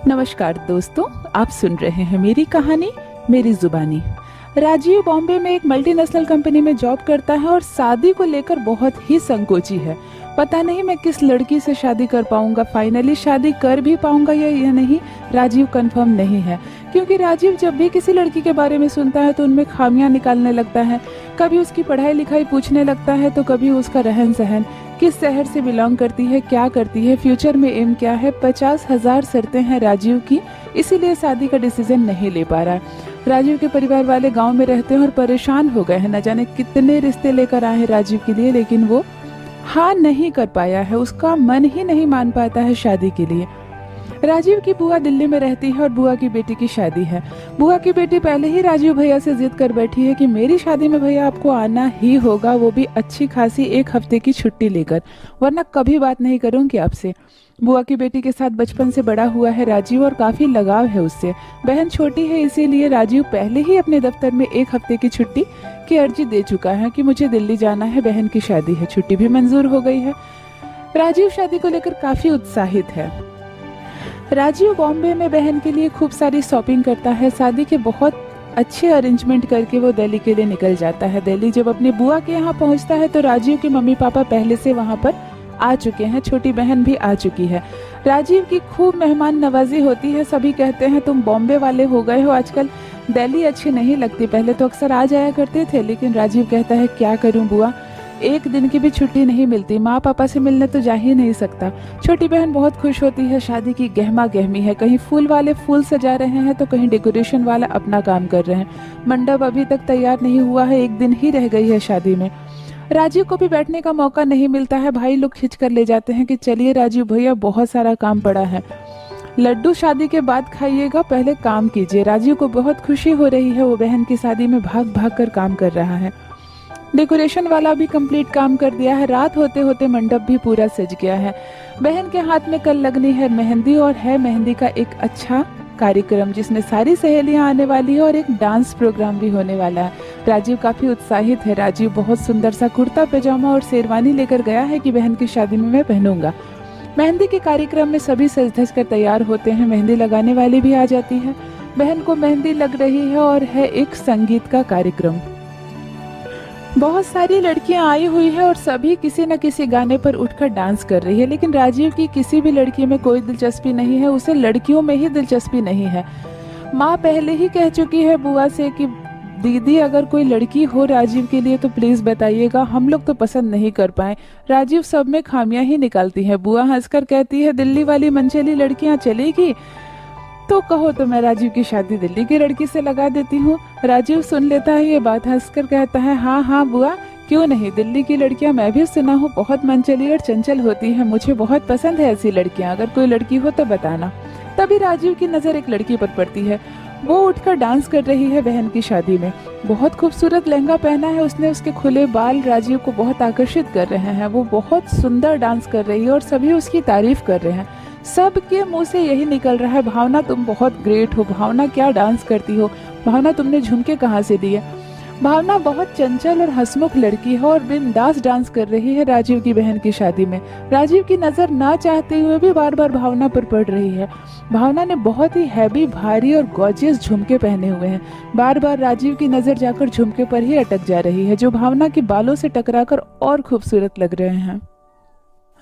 नमस्कार दोस्तों, आप सुन रहे हैं मेरी कहानी मेरी जुबानी। राजीव बॉम्बे में एक मल्टीनेशनल कंपनी में जॉब करता है और शादी को लेकर बहुत ही संकोची है। पता नहीं मैं किस लड़की से शादी कर पाऊंगा, फाइनली शादी कर भी पाऊंगा या नहीं, राजीव कंफर्म नहीं है। क्योंकि राजीव जब भी किसी लड़की के बारे में सुनता है तो उनमें खामियां निकालने लगता है। कभी उसकी पढ़ाई लिखाई पूछने लगता है तो कभी उसका रहन सहन, किस शहर से बिलोंग करती है, क्या करती है, फ्यूचर में एम क्या है। 50,000 शर्तें हैं राजीव की, इसीलिए शादी का डिसीजन नहीं ले पा रहा है। राजीव के परिवार वाले गांव में रहते हैं और परेशान हो गए हैं। न जाने कितने रिश्ते लेकर आए हैं राजीव के लिए, लेकिन वो हाँ नहीं कर पाया है। उसका मन ही नहीं मान पाता है शादी के लिए। राजीव की बुआ दिल्ली में रहती है और बुआ की बेटी की शादी है। बुआ की बेटी पहले ही राजीव भैया से जिद कर बैठी है कि मेरी शादी में भैया आपको आना ही होगा, वो भी अच्छी खासी 1 हफ्ते की छुट्टी लेकर, वरना कभी बात नहीं करूंगी आपसे। बुआ की बेटी के साथ बचपन से बड़ा हुआ है राजीव और काफी लगाव है उससे। बहन छोटी है, इसीलिए राजीव पहले ही अपने दफ्तर में 1 हफ्ते की छुट्टी की अर्जी दे चुका है कि मुझे दिल्ली जाना है, बहन की शादी है। छुट्टी भी मंजूर हो गई है। राजीव शादी को लेकर काफी उत्साहित है। राजीव बॉम्बे में बहन के लिए खूब सारी शॉपिंग करता है। शादी के बहुत अच्छे अरेंजमेंट करके वो दिल्ली के लिए निकल जाता है। दिल्ली जब अपनी बुआ के यहाँ पहुँचता है तो राजीव के मम्मी पापा पहले से वहाँ पर आ चुके हैं, छोटी बहन भी आ चुकी है। राजीव की खूब मेहमान नवाजी होती है। सभी कहते हैं तुम बॉम्बे वाले हो गए हो, आजकल दिल्ली अच्छी नहीं लगती, पहले तो अक्सर आ जाया करते थे। लेकिन राजीव कहता है क्या करूं बुआ, 1 दिन की भी छुट्टी नहीं मिलती, माँ पापा से मिलने तो जा ही नहीं सकता। छोटी बहन बहुत खुश होती है। शादी की गहमा गहमी है, कहीं फूल वाले फूल सजा रहे हैं तो कहीं डेकोरेशन वाला अपना काम कर रहे हैं। मंडप अभी तक तैयार नहीं हुआ है, 1 दिन ही रह गई है शादी में। राजीव को भी बैठने का मौका नहीं मिलता है। भाई लोग खींच कर ले जाते हैं कि चलिए राजीव भैया बहुत सारा काम पड़ा है, लड्डू शादी के बाद खाइएगा, पहले काम कीजिए। राजीव को बहुत खुशी हो रही है, वो बहन की शादी में भाग भाग कर काम कर रहा है। डेकोरेशन वाला भी कंप्लीट काम कर दिया है। रात होते होते मंडप भी पूरा सज गया है। बहन के हाथ में कल लगनी है मेहंदी और है मेहंदी का एक अच्छा कार्यक्रम जिसमें सारी सहेलियां आने वाली है और एक डांस प्रोग्राम भी होने वाला है। राजीव काफी उत्साहित है। राजीव बहुत सुंदर सा कुर्ता पैजामा और शेरवानी लेकर गया है कि बहन की शादी में मैं पहनूंगा। मेहंदी के कार्यक्रम में सभी सज धज कर तैयार होते हैं। मेहंदी लगाने वाली भी आ जाती है। बहन को मेहंदी लग रही है और है एक संगीत का कार्यक्रम। बहुत सारी लड़कियां आई हुई है और सभी किसी न किसी गाने पर उठकर डांस कर रही है। लेकिन राजीव की किसी भी लड़की में कोई दिलचस्पी नहीं है, उसे लड़कियों में ही दिलचस्पी नहीं है। माँ पहले ही कह चुकी है बुआ से कि दीदी अगर कोई लड़की हो राजीव के लिए तो प्लीज बताइएगा, हम लोग तो पसंद नहीं कर पाए। राजीव सब में खामियां ही निकालती है। बुआ हंसकर कहती है दिल्ली वाली मनचली लड़कियां चलेगी तो कहो तो मैं राजीव की शादी दिल्ली की लड़की से लगा देती हूँ। राजीव सुन लेता है ये बात, हंसकर कहता है हाँ हाँ बुआ, क्यों नहीं, दिल्ली की लड़कियां मैं भी सुना हूँ बहुत मनचली और चंचल होती है, मुझे बहुत पसंद है ऐसी लड़कियां, अगर कोई लड़की हो तो बताना। तभी राजीव की नजर एक लड़की पर पड़ती है। वो उठकर डांस कर रही है बहन की शादी में। बहुत खूबसूरत लहंगा पहना है उसने, उसके खुले बाल राजीव को बहुत आकर्षित कर रहे हैं। वो बहुत सुंदर डांस कर रही है और सभी उसकी तारीफ कर रहे हैं। सबके मुंह से यही निकल रहा है भावना तुम बहुत ग्रेट हो, भावना क्या डांस करती हो, भावना तुमने झुमके कहाँ से लिए। भावना बहुत चंचल और हंसमुख लड़की है और बिंदास डांस कर रही है राजीव की बहन की शादी में। राजीव की नज़र ना चाहते हुए भी बार बार भावना पर पड़ रही है। भावना ने बहुत ही हैवी, भारी और गॉर्जियस झुमके पहने हुए हैं। बार बार राजीव की नज़र जाकर झुमके पर ही अटक जा रही है, जो भावना के बालों से टकराकर और खूबसूरत लग रहे हैं।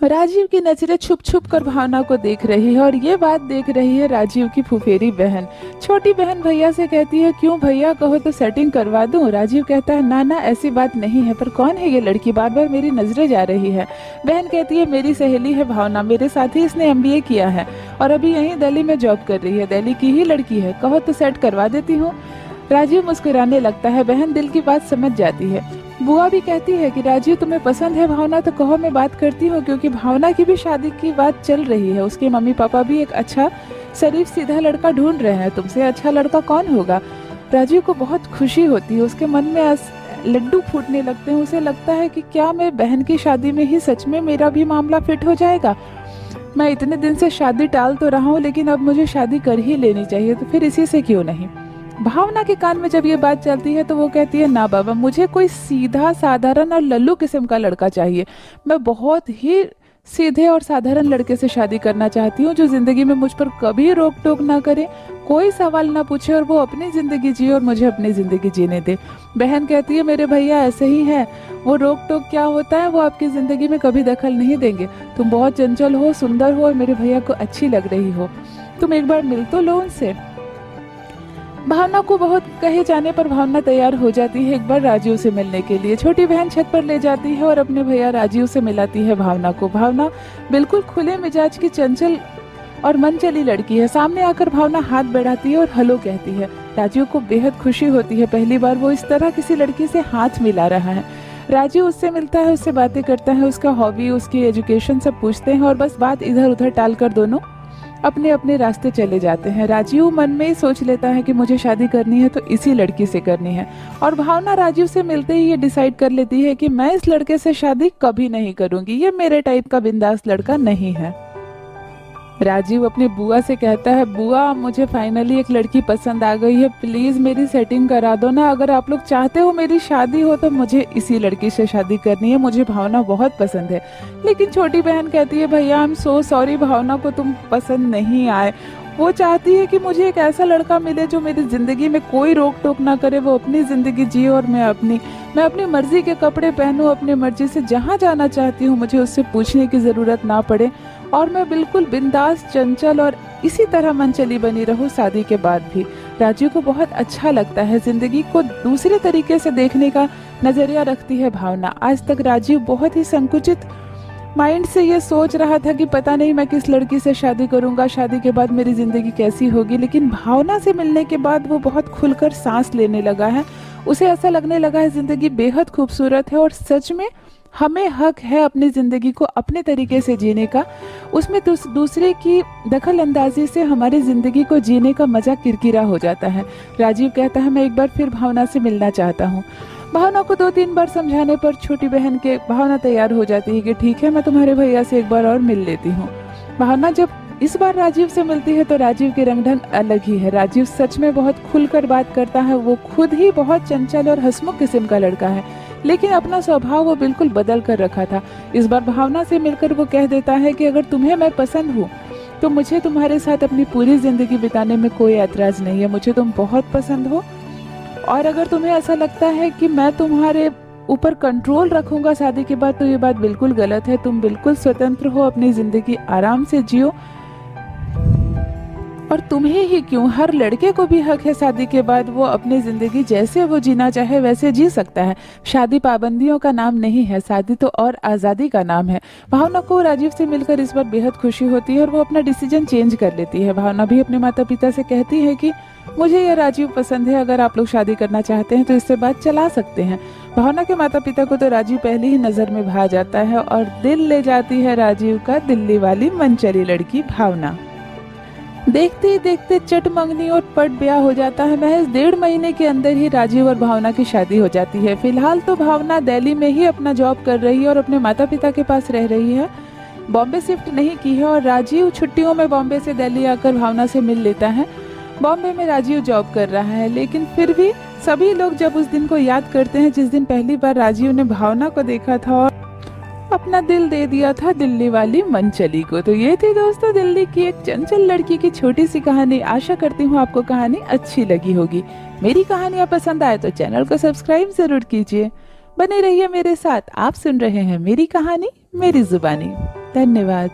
राजीव की नजरें छुप छुप कर भावना को देख रही है और ये बात देख रही है राजीव की फुफेरी बहन। छोटी बहन भैया से कहती है क्यों भैया, कहो तो सेटिंग करवा दूं। राजीव कहता है ना ना ऐसी बात नहीं है, पर कौन है ये लड़की, बार बार मेरी नजरें जा रही है। बहन कहती है मेरी सहेली है भावना, मेरे साथ ही इसने MBA किया है और अभी यहीं दिल्ली में जॉब कर रही है, दिल्ली की ही लड़की है, कहो तो सेट करवा देती हूँ। राजीव मुस्कुराने लगता है। बहन दिल की बात समझ जाती है। बुआ भी कहती है कि राजीव तुम्हें पसंद है भावना तो कहो मैं बात करती हूँ, क्योंकि भावना की भी शादी की बात चल रही है। उसके मम्मी पापा भी एक अच्छा शरीफ सीधा लड़का ढूंढ रहे हैं, तुमसे अच्छा लड़का कौन होगा। राजीव को बहुत खुशी होती है, उसके मन में लड्डू फूटने लगते हैं। उसे लगता है कि क्या मैं बहन की शादी में ही सच में मेरा भी मामला फिट हो जाएगा। मैं इतने दिन से शादी टाल तो रहा हूँ, लेकिन अब मुझे शादी कर ही लेनी चाहिए, तो फिर इसी से क्यों नहीं। भावना के कान में जब ये बात चलती है तो वो कहती है ना बाबा, मुझे कोई सीधा साधारण और लल्लू किस्म का लड़का चाहिए। मैं बहुत ही सीधे और साधारण लड़के से शादी करना चाहती हूँ जो जिंदगी में मुझ पर कभी रोक टोक ना करे, कोई सवाल ना पूछे और वो अपनी जिंदगी जिए और मुझे अपनी जिंदगी जीने दे। बहन कहती है मेरे भैया ऐसे ही हैं, वो रोक टोक क्या होता है, वो आपकी जिंदगी में कभी दखल नहीं देंगे। तुम बहुत चंचल हो, सुंदर हो और मेरे भैया को अच्छी लग रही हो, तुम एक बार मिल तो लो उनसे। भावना को बहुत कहे जाने पर भावना तैयार हो जाती है एक बार राजीव से मिलने के लिए। छोटी बहन छत पर ले जाती है और अपने भैया राजीव से मिलाती है भावना को। भावना बिल्कुल खुले मिजाज की चंचल और मनचली लड़की है। सामने आकर भावना हाथ बढ़ाती है और हेलो कहती है। राजीव को बेहद खुशी होती है, पहली बार वो इस तरह किसी लड़की से हाथ मिला रहा है। राजीव उससे मिलता है, उससे बातें करता है, उसका हॉबी, उसकी एजुकेशन सब पूछते हैं और बस बात इधर उधर टालकर दोनों अपने अपने रास्ते चले जाते हैं। राजीव मन में ही सोच लेता है कि मुझे शादी करनी है तो इसी लड़की से करनी है, और भावना राजीव से मिलते ही ये डिसाइड कर लेती है कि मैं इस लड़के से शादी कभी नहीं करूंगी, ये मेरे टाइप का बिंदास लड़का नहीं है। राजीव अपनी बुआ से कहता है, बुआ मुझे फाइनली एक लड़की पसंद आ गई है, प्लीज मेरी सेटिंग करा दो ना, अगर आप लोग चाहते हो मेरी शादी हो तो मुझे इसी लड़की से शादी करनी है, मुझे भावना बहुत पसंद है। लेकिन छोटी बहन कहती है, भैया आई एम सो सॉरी, भावना को तुम पसंद नहीं आए, वो चाहती है कि मुझे एक ऐसा लड़का मिले जो मेरी जिंदगी में कोई रोक टोक ना करे, वो अपनी जिंदगी जिए और मैं अपनी मर्जी के कपड़े पहनूं, अपनी मर्जी से जहाँ जाना चाहती हूँ मुझे उससे पूछने की जरूरत ना पड़े, और मैं बिल्कुल बिंदास, चंचल और इसी तरह मनचली बनी रहूं शादी के बाद भी। राजीव को बहुत अच्छा लगता है, जिंदगी को दूसरे तरीके से देखने का नजरिया रखती है भावना। आज तक राजीव बहुत ही संकुचित माइंड से ये सोच रहा था कि पता नहीं मैं किस लड़की से शादी करूंगा, शादी के बाद मेरी जिंदगी कैसी होगी, लेकिन भावना से मिलने के बाद वो बहुत खुलकर सांस लेने लगा है। उसे ऐसा लगने लगा है जिंदगी बेहद खूबसूरत है और सच में हमें हक है अपनी ज़िंदगी को अपने तरीके से जीने का। उसमें दूसरे की दखल अंदाजी से हमारी ज़िंदगी को जीने का मज़ा किरकिरा हो जाता है। राजीव कहता है, मैं एक बार फिर भावना से मिलना चाहता हूँ। भावना को 2-3 बार समझाने पर छोटी बहन के भावना तैयार हो जाती है कि ठीक है, मैं तुम्हारे भैया से एक बार और मिल लेती हूँ। भावना जब इस बार राजीव से मिलती है तो राजीव के रंग ढंग अलग ही है। राजीव सच में बहुत खुलकर बात करता है, वो खुद ही बहुत चंचल और हंसमुख किस्म का लड़का है, लेकिन अपना स्वभाव वो बिल्कुल बदल कर रखा था। इस बार भावना से मिलकर वो कह देता है कि अगर तुम्हें मैं पसंद हूँ तो मुझे तुम्हारे साथ अपनी पूरी जिंदगी बिताने में कोई ऐतराज नहीं है, मुझे तुम बहुत पसंद हो, और अगर तुम्हें ऐसा लगता है कि मैं तुम्हारे ऊपर कंट्रोल रखूंगा शादी के बाद तो ये बात बिल्कुल गलत है। तुम बिल्कुल स्वतंत्र हो, अपनी जिंदगी आराम से जियो, और तुम्हें ही क्यों, हर लड़के को भी हक है शादी के बाद वो अपनी जिंदगी जैसे वो जीना चाहे वैसे जी सकता है। शादी पाबंदियों का नाम नहीं है, शादी तो और आज़ादी का नाम है। भावना को राजीव से मिलकर इस बार बेहद खुशी होती है और वो अपना डिसीजन चेंज कर लेती है। भावना भी अपने माता पिता से कहती है कि मुझे यह राजीव पसंद है, अगर आप लोग शादी करना चाहते हैं तो इससे बात चला सकते हैं। भावना के माता पिता को तो राजीव पहले ही नजर में भा जाता है और दिल ले जाती है राजीव का दिल्ली वाली मनचली लड़की भावना। देखते ही देखते चट मंगनी और पट ब्याह हो जाता है। महज 1.5 महीने के अंदर ही राजीव और भावना की शादी हो जाती है। फिलहाल तो भावना दिल्ली में ही अपना जॉब कर रही है और अपने माता पिता के पास रह रही है, बॉम्बे शिफ्ट नहीं की है, और राजीव छुट्टियों में बॉम्बे से दिल्ली आकर भावना से मिल लेता है। बॉम्बे में राजीव जॉब कर रहा है, लेकिन फिर भी सभी लोग जब उस दिन को याद करते हैं जिस दिन पहली बार राजीव ने भावना को देखा था और अपना दिल दे दिया था दिल्ली वाली मनचली को। तो ये थी दोस्तों दिल्ली की एक चंचल लड़की की छोटी सी कहानी। आशा करती हूँ आपको कहानी अच्छी लगी होगी। मेरी कहानियाँ पसंद आए तो चैनल को सब्सक्राइब जरूर कीजिए। बने रहिए मेरे साथ। आप सुन रहे हैं मेरी कहानी मेरी जुबानी। धन्यवाद।